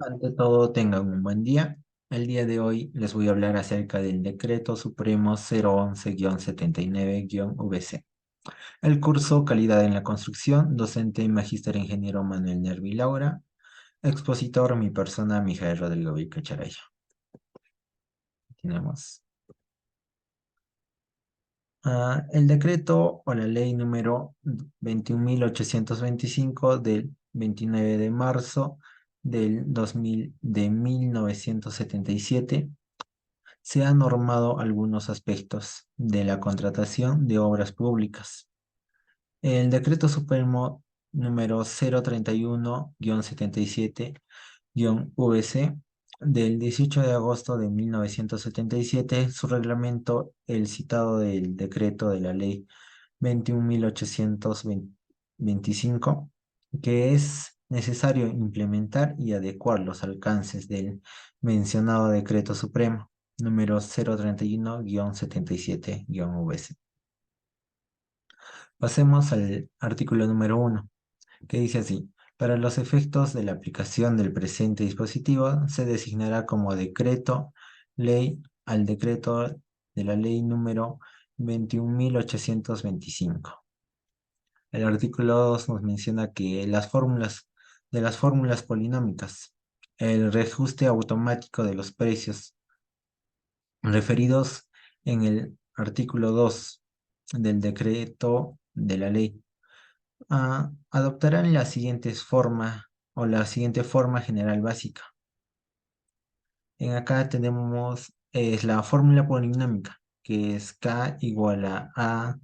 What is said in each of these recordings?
Ante todo, tengan un buen día. El día de hoy les voy a hablar acerca del Decreto Supremo 011-79-VC. El curso Calidad en la Construcción, docente y magíster ingeniero Manuel Nervi Laura, expositor mi persona Mijael Rodrigo Vilcacharaya. Tenemos el decreto o la ley número 21.825 del 29 de marzo del 2000 de 1977 se han normado algunos aspectos de la contratación de obras públicas. El Decreto Supremo número 031-77-VC del 18 de agosto de 1977, su reglamento, el citado del decreto de la ley 21.825, que es necesario implementar y adecuar los alcances del mencionado Decreto Supremo número 031-77-VC. Pasemos al artículo número 1, que dice así: para los efectos de la aplicación del presente dispositivo, se designará como decreto ley al decreto de la ley número 21.825. El artículo 2 nos menciona que las fórmulas polinómicas, el reajuste automático de los precios referidos en el artículo 2 del decreto de la ley, adoptarán la siguiente forma general básica. En acá tenemos la fórmula polinómica, que es K igual a A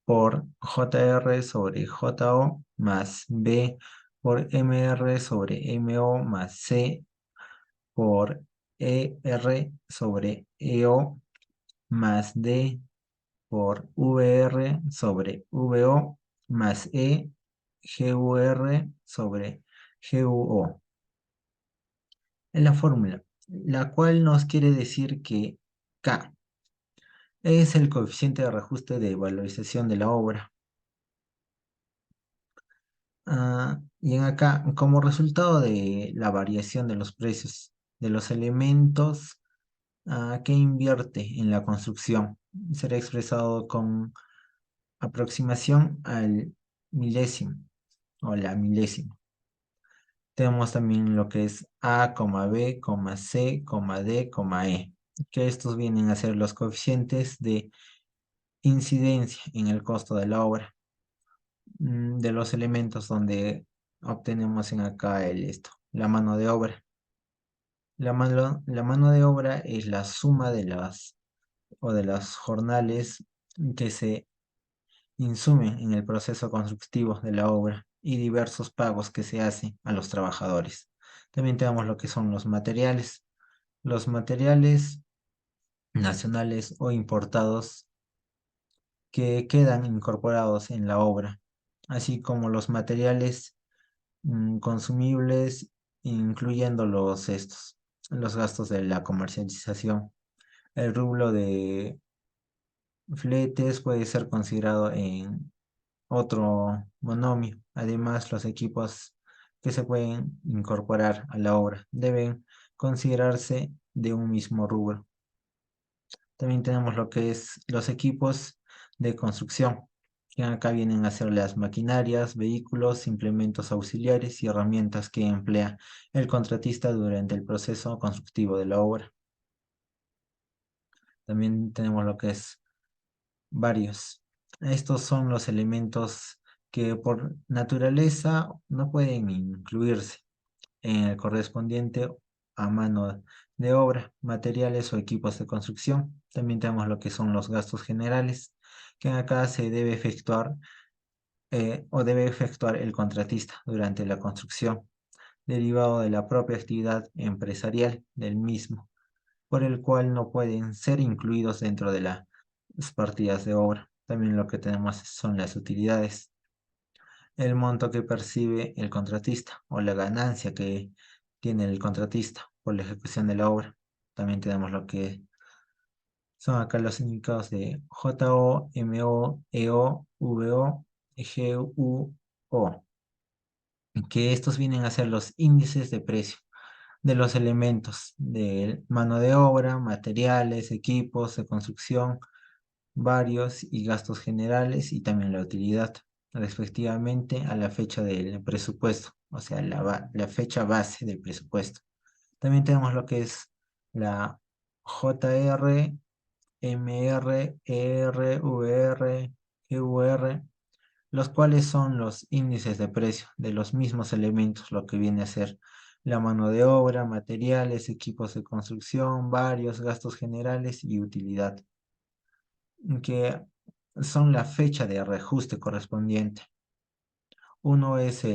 por JR sobre JO más B por MR sobre MO más C por ER sobre EO más D por VR sobre VO más E GUR sobre GUO. Es la fórmula, la cual nos quiere decir que K es el coeficiente de reajuste de valorización de la obra. Y en acá, como resultado de la variación de los precios de los elementos que invierte en la construcción, será expresado con aproximación al milésimo o la milésima. Tenemos también lo que es A, B, C, D, E, que estos vienen a ser los coeficientes de incidencia en el costo de la obra, de los elementos donde obtenemos en acá la mano de obra. La mano de obra es la suma de las jornales que se insumen en el proceso constructivo de la obra y diversos pagos que se hacen a los trabajadores. También tenemos lo que son los materiales nacionales o importados que quedan incorporados en la obra, así como los materiales consumibles, incluyendo los gastos de la comercialización. El rublo de fletes puede ser considerado en otro monomio. Además, los equipos que se pueden incorporar a la obra deben considerarse de un mismo rubro. También tenemos lo que es los equipos de construcción, que acá vienen a ser las maquinarias, vehículos, implementos auxiliares y herramientas que emplea el contratista durante el proceso constructivo de la obra. También tenemos lo que es varios. Estos son los elementos que por naturaleza no pueden incluirse en el correspondiente a mano de obra, materiales o equipos de construcción. También tenemos lo que son los gastos generales, que acá se debe efectuar o debe efectuar el contratista durante la construcción, derivado de la propia actividad empresarial del mismo, por el cual no pueden ser incluidos dentro de las partidas de obra. También lo que tenemos son las utilidades, el monto que percibe el contratista o la ganancia que tiene el contratista por la ejecución de la obra. También tenemos lo que son acá los significados de JO, MO, EO, VO, GUO, que estos vienen a ser los índices de precio de los elementos de mano de obra, materiales, equipos de construcción, varios y gastos generales y también la utilidad, respectivamente a la fecha del presupuesto, o sea, la fecha base del presupuesto. También tenemos lo que es la JR, MR, ER, VR, GUR, los cuales son los índices de precio de los mismos elementos, lo que viene a ser la mano de obra, materiales, equipos de construcción, varios gastos generales y utilidad, que son la fecha de reajuste correspondiente. Uno es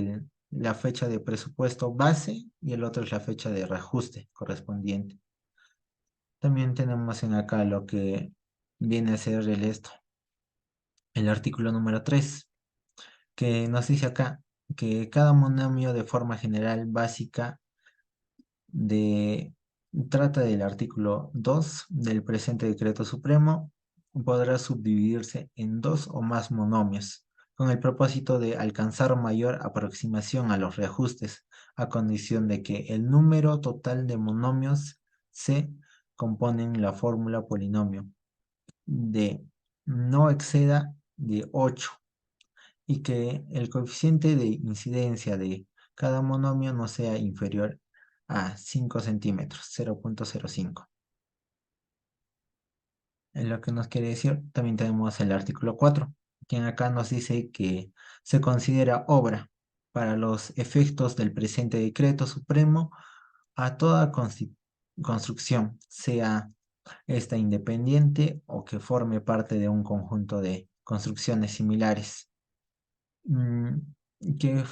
la fecha de presupuesto base y el otro es la fecha de reajuste correspondiente. También tenemos en acá lo que viene a ser el artículo número 3, que nos dice acá que cada monomio de forma general básica de, trata del artículo 2 del presente decreto supremo, podrá subdividirse en dos o más monomios, con el propósito de alcanzar mayor aproximación a los reajustes, a condición de que el número total de monomios se componen la fórmula polinomio de no exceda de 8 y que el coeficiente de incidencia de cada monomio no sea inferior a 5 centímetros, 0,05. Es lo que nos quiere decir. También tenemos el artículo 4, quien acá nos dice que se considera obra para los efectos del presente decreto supremo a toda construcción, sea esta independiente o que forme parte de un conjunto de construcciones similares, mm, que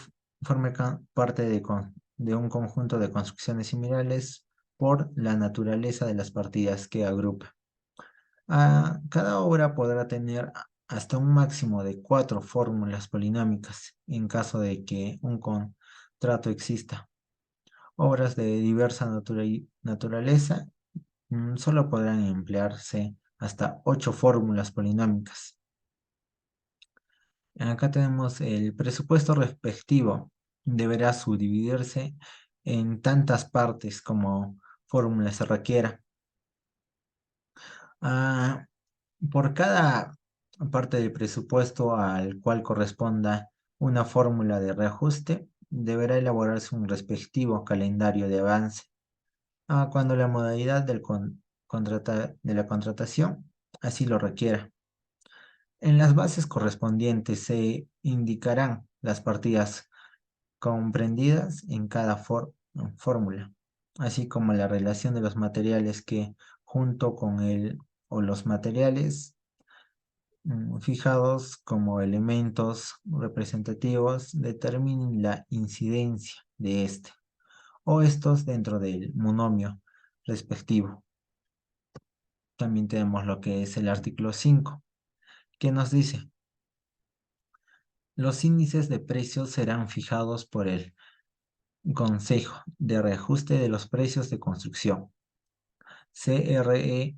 forme parte de un conjunto de construcciones similares por la naturaleza de las partidas que agrupa. Cada obra podrá tener hasta un máximo de 4 fórmulas polinómicas en caso de que un contrato exista. Obras de diversa naturaleza solo podrán emplearse hasta 8 fórmulas polinómicas. Acá tenemos el presupuesto respectivo. Deberá subdividirse en tantas partes como fórmula se requiera. Ah, por cada parte del presupuesto al cual corresponda una fórmula de reajuste, deberá elaborarse un respectivo calendario de avance. Cuando la modalidad de la contratación así lo requiera. En las bases correspondientes se indicarán las partidas comprendidas en cada fórmula, así como la relación de los materiales que junto con el o los materiales fijados como elementos representativos determinen la incidencia de este o estos dentro del monomio respectivo. También tenemos lo que es el artículo 5, que nos dice: los índices de precios serán fijados por el Consejo de Reajuste de los Precios de Construcción, CREPSO,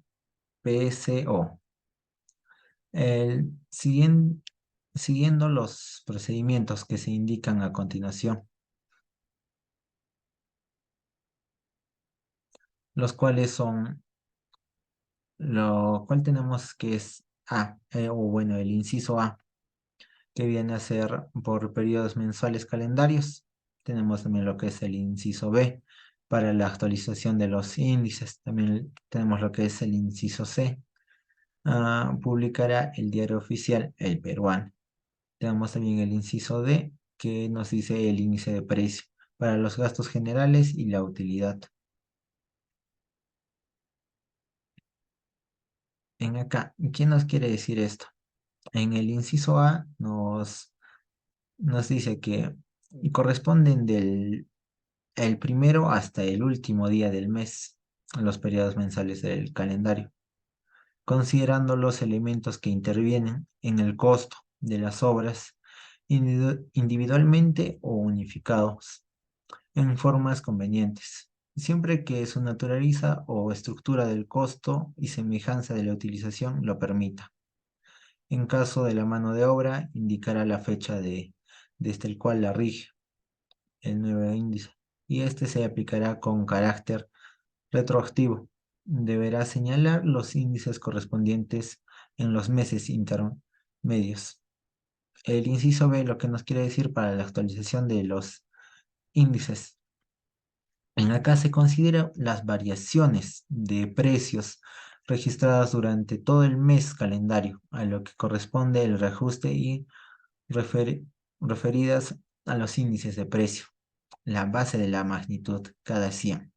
siguiendo los procedimientos que se indican a continuación, los cuales son, lo cual tenemos que es o bueno, el inciso A, que viene a ser por periodos mensuales calendarios. Tenemos también lo que es el inciso B para la actualización de los índices. También tenemos lo que es el inciso C. Publicará el diario oficial El Peruano. Tenemos también el inciso D, que nos dice el índice de precio para los gastos generales y la utilidad. En acá, ¿qué nos quiere decir esto? En el inciso A nos dice que corresponden del el primero hasta el último día del mes, en los periodos mensuales del calendario, considerando los elementos que intervienen en el costo de las obras individualmente o unificados en formas convenientes, siempre que su naturaleza o estructura del costo y semejanza de la utilización lo permita. En caso de la mano de obra, indicará la fecha desde el cual la rige el nuevo índice. y este se aplicará con carácter retroactivo. Deberá señalar los índices correspondientes en los meses intermedios. El inciso B lo que nos quiere decir para la actualización de los índices. En acá se consideran las variaciones de precios registradas durante todo el mes calendario, a lo que corresponde el reajuste y refer- referidas a los índices de precio, la base de la magnitud cada 100.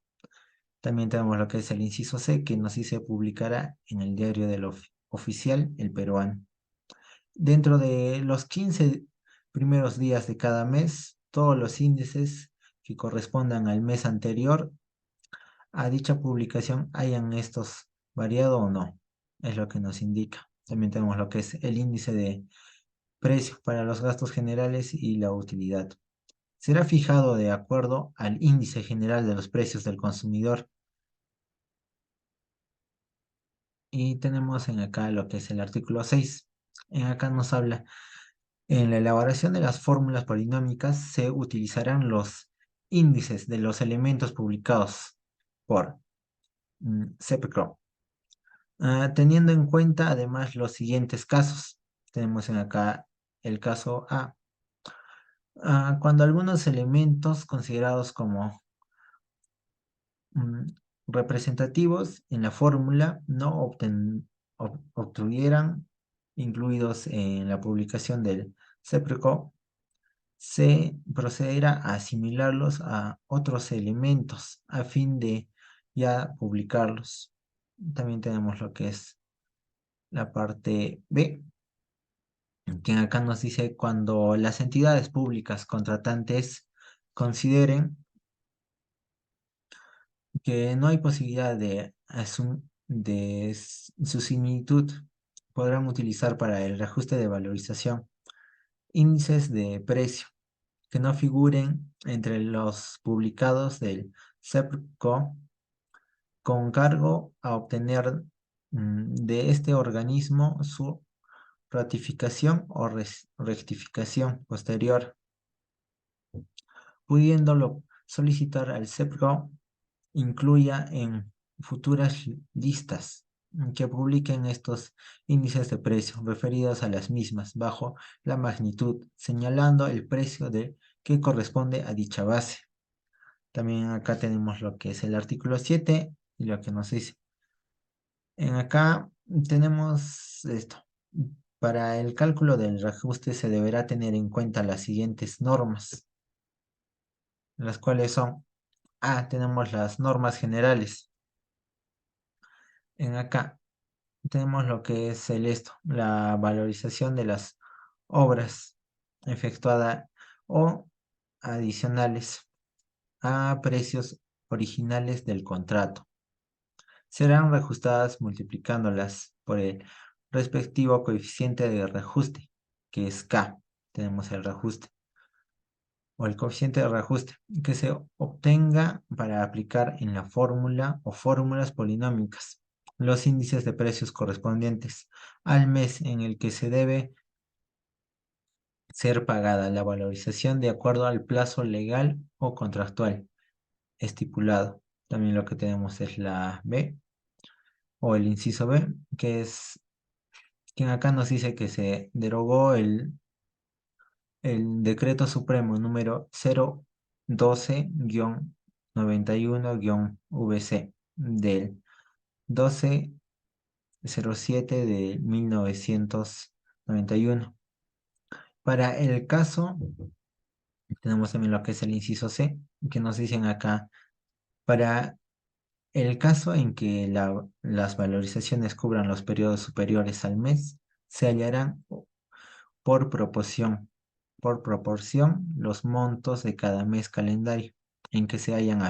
También tenemos lo que es el inciso C, que nos dice publicará en el diario del oficial El Peruano. Dentro de los 15 primeros días de cada mes, todos los índices que correspondan al mes anterior a dicha publicación hayan estos variado o no. Es lo que nos indica. También tenemos lo que es el índice de precios para los gastos generales y la utilidad. Será fijado de acuerdo al índice general de los precios del consumidor. Y tenemos en acá lo que es el artículo 6. En acá nos habla, en la elaboración de las fórmulas polinómicas se utilizarán los índices de los elementos publicados por CEPCRO, teniendo en cuenta además los siguientes casos. Tenemos en acá el caso A. Cuando algunos elementos considerados como mm, representativos en la fórmula no obtuvieran incluidos en la publicación del CEPRECO, se procederá a asimilarlos a otros elementos a fin de ya publicarlos. También tenemos lo que es la parte B, que acá nos dice cuando las entidades públicas contratantes consideren que no hay posibilidad de su similitud, podrán utilizar para el reajuste de valorización índices de precio que no figuren entre los publicados del CEPCO con cargo a obtener de este organismo su ratificación o rectificación posterior, pudiéndolo solicitar al CEPCO incluya en futuras listas que publiquen estos índices de precio referidos a las mismas bajo la magnitud, señalando el precio de que corresponde a dicha base. También acá tenemos lo que es el artículo 7 y lo que nos dice. En acá tenemos esto. Para el cálculo del reajuste se deberá tener en cuenta las siguientes normas, las cuales son, tenemos las normas generales. En acá tenemos lo que es el esto, la valorización de las obras efectuada o adicionales a precios originales del contrato. Serán reajustadas multiplicándolas por el respectivo coeficiente de reajuste, que es K. Tenemos el reajuste o el coeficiente de reajuste que se obtenga para aplicar en la fórmula o fórmulas polinómicas los índices de precios correspondientes al mes en el que se debe ser pagada la valorización de acuerdo al plazo legal o contractual estipulado. También lo que tenemos es la B o el inciso B, que es quien acá nos dice que se derogó el decreto supremo número 012-91-VC del 1207 de 1991. Para el caso, tenemos también lo que es el inciso C, que nos dicen acá, para el caso en que las valorizaciones cubran los periodos superiores al mes, se hallarán por proporción, por proporción los montos de cada mes calendario en que se hayan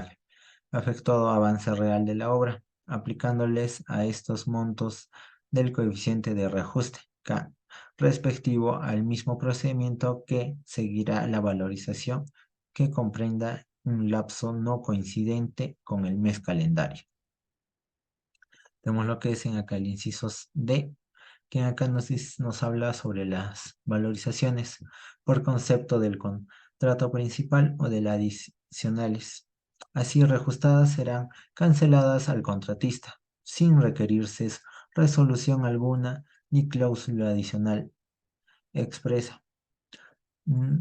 afectado avance real de la obra, aplicándoles a estos montos del coeficiente de reajuste K, respectivo al mismo procedimiento que seguirá la valorización que comprenda un lapso no coincidente con el mes calendario. Tenemos lo que es en acá el inciso D, que acá nos habla sobre las valorizaciones por concepto del contrato principal o de las adicionales. Así reajustadas serán canceladas al contratista, sin requerirse resolución alguna ni cláusula adicional expresa,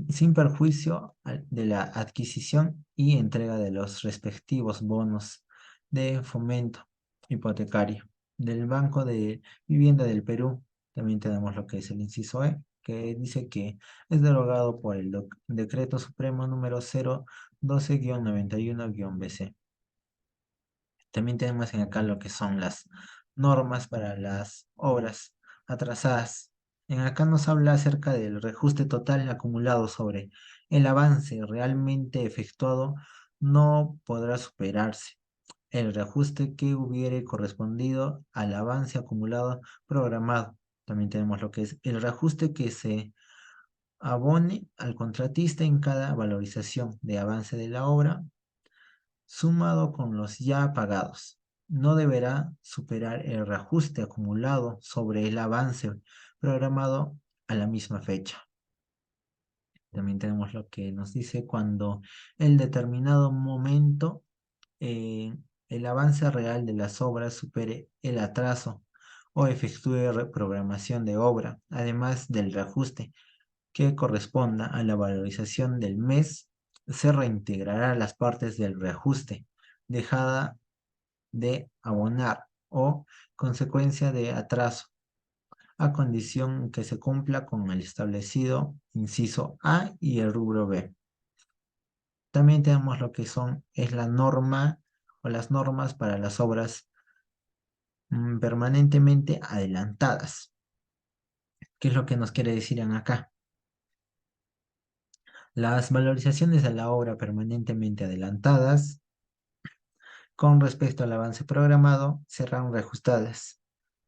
sin perjuicio de la adquisición y entrega de los respectivos bonos de fomento hipotecario del Banco de Vivienda del Perú. También tenemos lo que es el inciso E, que dice que es derogado por el Decreto Supremo número 012-91-BC. También tenemos en acá lo que son las normas para las obras atrasadas. En acá nos habla acerca del reajuste total acumulado sobre el avance realmente efectuado no podrá superarse. El reajuste que hubiere correspondido al avance acumulado programado. También tenemos lo que es el reajuste que se abone al contratista en cada valorización de avance de la obra sumado con los ya pagados. No deberá superar el reajuste acumulado sobre el avance programado a la misma fecha. También tenemos lo que nos dice cuando el determinado momento el avance real de las obras supere el atraso o efectúe reprogramación de obra, además del reajuste que corresponda a la valorización del mes, se reintegrará las partes del reajuste dejada de abonar o consecuencia de atraso, a condición que se cumpla con el establecido inciso A y el rubro B. También tenemos lo que es la norma o las normas para las obras permanentemente adelantadas. ¿Qué es lo que nos quiere decir en acá? Las valorizaciones de la obra permanentemente adelantadas con respecto al avance programado serán reajustadas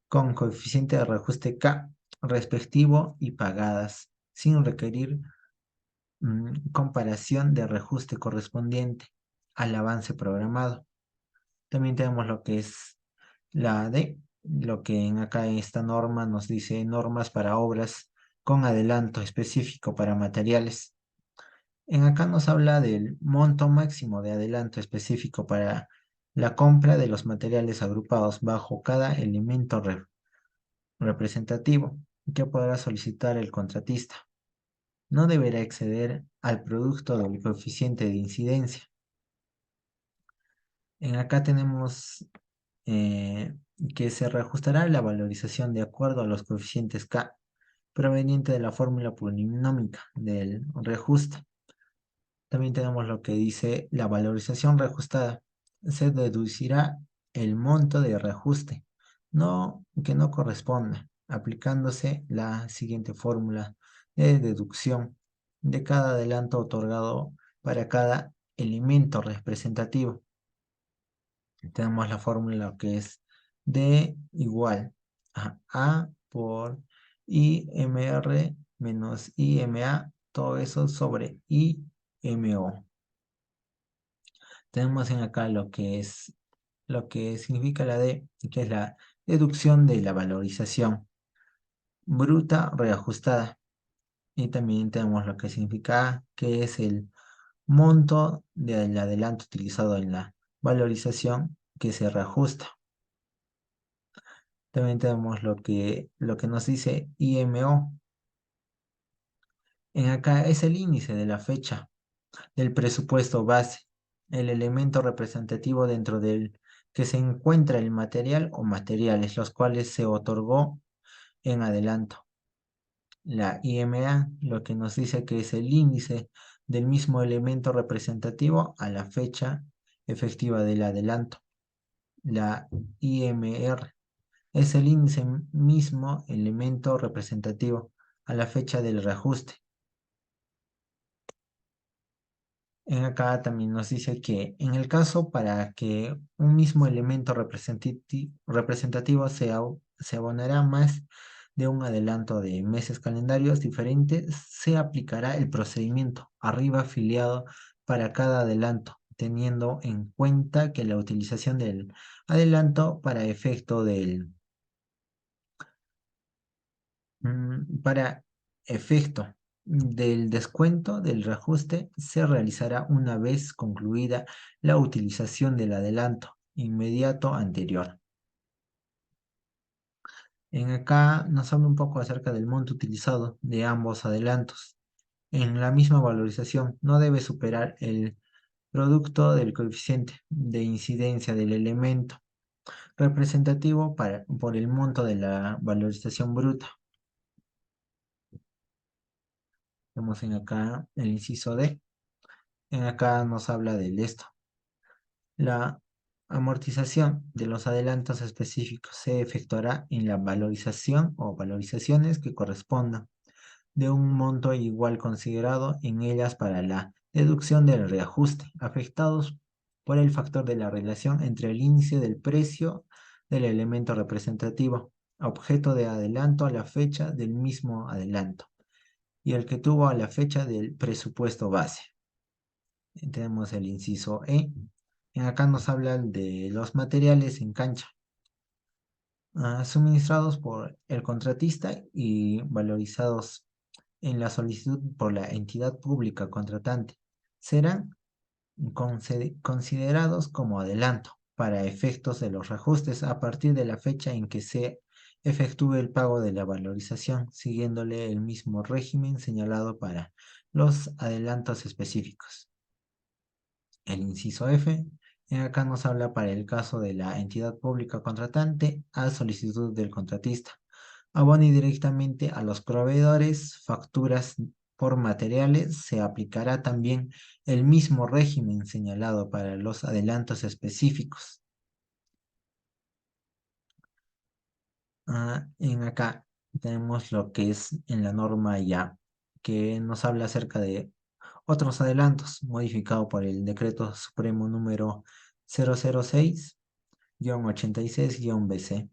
con coeficiente de reajuste K respectivo y pagadas sin requerir comparación de reajuste correspondiente al avance programado. También tenemos lo que es la D, lo que en acá en esta norma nos dice normas para obras con adelanto específico para materiales. En acá nos habla del monto máximo de adelanto específico para la compra de los materiales agrupados bajo cada elemento representativo que podrá solicitar el contratista. No deberá exceder al producto del coeficiente de incidencia. En acá tenemos eh, que se reajustará la valorización de acuerdo a los coeficientes K proveniente de la fórmula polinómica del reajuste. También tenemos lo que dice la valorización reajustada. Se deducirá el monto de reajuste que no corresponda, aplicándose la siguiente fórmula de deducción de cada adelanto otorgado para cada elemento representativo. Tenemos la fórmula que es D igual a A por IMR menos IMA, todo eso sobre IMO. Tenemos en acá lo que significa la D, que es la deducción de la valorización bruta reajustada. Y también tenemos lo que significa A, que es el monto del adelanto utilizado en la valorización que se reajusta. También tenemos lo que nos dice IMO. En acá es el índice de la fecha del presupuesto base, el elemento representativo dentro del que se encuentra el material o materiales, los cuales se otorgó en adelanto. La IMA, lo que nos dice que es el índice del mismo elemento representativo a la fecha efectiva del adelanto. La IMR es el índice mismo elemento representativo a la fecha del reajuste. En acá también nos dice que en el caso para que un mismo elemento representativo se abonará más de un adelanto de meses calendarios diferentes, se aplicará el procedimiento arriba afiliado para cada adelanto, teniendo en cuenta que la utilización del adelanto para efecto para efecto del descuento del reajuste se realizará una vez concluida la utilización del adelanto inmediato anterior. En acá nos habla un poco acerca del monto utilizado de ambos adelantos. En la misma valorización no debe superar el producto del coeficiente de incidencia del elemento representativo por el monto de la valorización bruta. Vemos en acá el inciso D. En acá nos habla del esto. La amortización de los adelantos específicos se efectuará en la valorización o valorizaciones que correspondan de un monto igual considerado en ellas para la deducción del reajuste, afectados por el factor de la relación entre el índice del precio del elemento representativo, objeto de adelanto a la fecha del mismo adelanto, y el que tuvo a la fecha del presupuesto base. Tenemos el inciso E. En acá nos hablan de los materiales en cancha, suministrados por el contratista y valorizados en la solicitud por la entidad pública contratante. Serán considerados como adelanto para efectos de los reajustes a partir de la fecha en que se efectúe el pago de la valorización, siguiéndole el mismo régimen señalado para los adelantos específicos. El inciso F, acá nos habla para el caso de la entidad pública contratante a solicitud del contratista. Abone directamente a los proveedores facturas por materiales. Se aplicará también el mismo régimen señalado para los adelantos específicos. En acá tenemos lo que es en la norma ya, que nos habla acerca de otros adelantos modificado por el Decreto Supremo número 006-86-BC.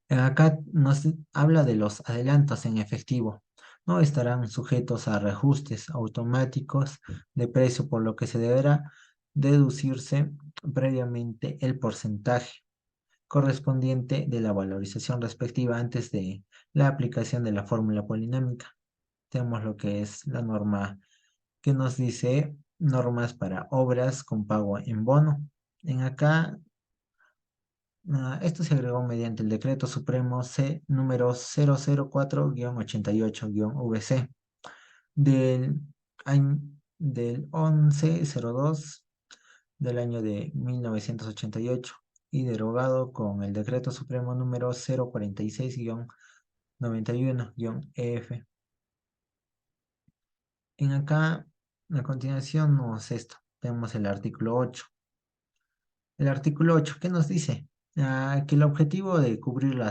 Acá nos habla de los adelantos en efectivo. No estarán sujetos a reajustes automáticos de precio, por lo que se deberá deducirse previamente el porcentaje correspondiente de la valorización respectiva antes de la aplicación de la fórmula polinómica. Tenemos lo que es la norma que nos dice normas para obras con pago en bono. En acá, esto se agregó mediante el Decreto Supremo C número 004-88-VC del, del 1102 del año de 1988 y derogado con el Decreto Supremo número 046-91-EF. En acá, a continuación, tenemos el artículo 8. El artículo 8, ¿qué nos dice? Que el objetivo de cubrir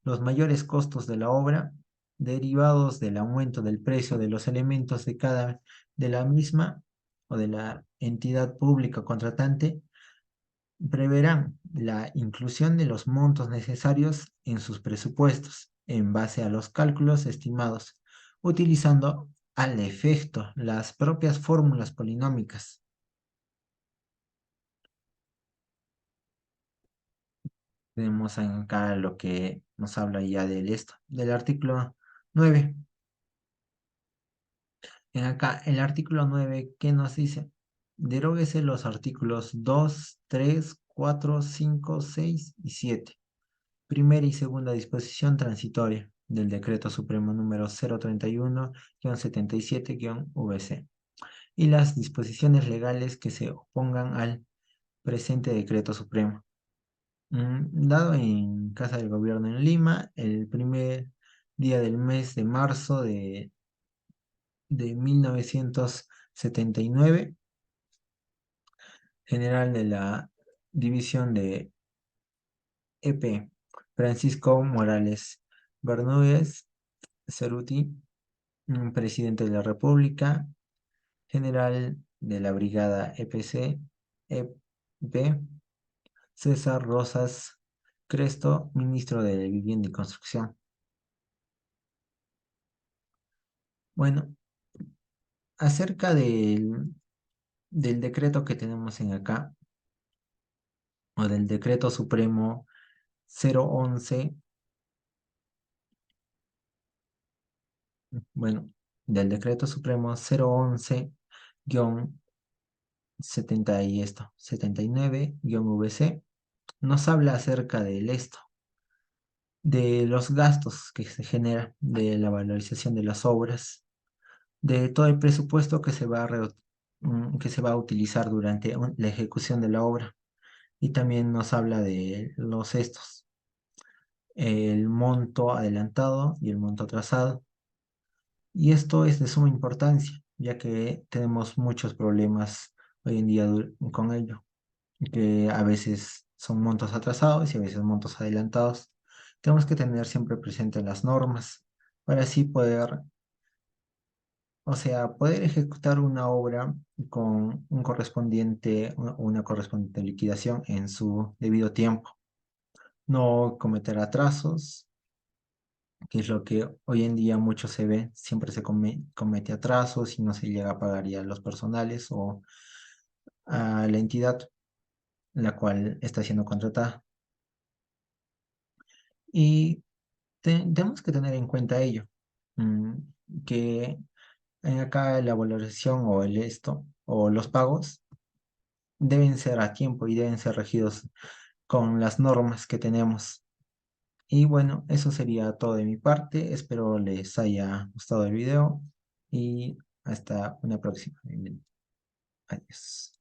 los mayores costos de la obra derivados del aumento del precio de los elementos de la misma o de la entidad pública contratante preverán la inclusión de los montos necesarios en sus presupuestos en base a los cálculos estimados, utilizando al efecto las propias fórmulas polinómicas. Tenemos acá lo que nos habla ya del artículo 9. En acá, el artículo 9, ¿qué nos dice? Deróguese los artículos 2, 3, 4, 5, 6 y 7. Primera y segunda disposición transitoria del Decreto Supremo número 031-77-VC y las disposiciones legales que se opongan al presente Decreto Supremo. Dado en Casa del Gobierno en Lima, el primer día del mes de marzo de 1979, general de la División de EP, Francisco Morales Bermúdez Ceruti, presidente de la República, general de la Brigada EP, César Rosas Cresto, ministro de Vivienda y Construcción. Bueno, acerca del decreto que tenemos en acá, o del decreto supremo 011, bueno, del decreto supremo 011-87 79-VC nos habla acerca del esto, de los gastos que se generan, de la valorización de las obras, de todo el presupuesto que que se va a utilizar durante la ejecución de la obra. Y también nos habla de los estos, el monto adelantado y el monto atrasado. Y esto es de suma importancia, ya que tenemos muchos problemas hoy en día con ello, que a veces son montos atrasados y a veces montos adelantados. Tenemos que tener siempre presente las normas para así poder, o sea, poder ejecutar una obra con un correspondiente, una correspondiente liquidación en su debido tiempo. No cometer atrasos, que es lo que hoy en día mucho se ve, siempre se comete atrasos y no se llega a pagar ya a los personales o a la entidad la cual está siendo contratada. Y tenemos que tener en cuenta ello, mm, que acá la valoración o el esto o los pagos deben ser a tiempo y deben ser regidos con las normas que tenemos. Y bueno, eso sería todo de mi parte. Espero les haya gustado el video y hasta una próxima. Adiós.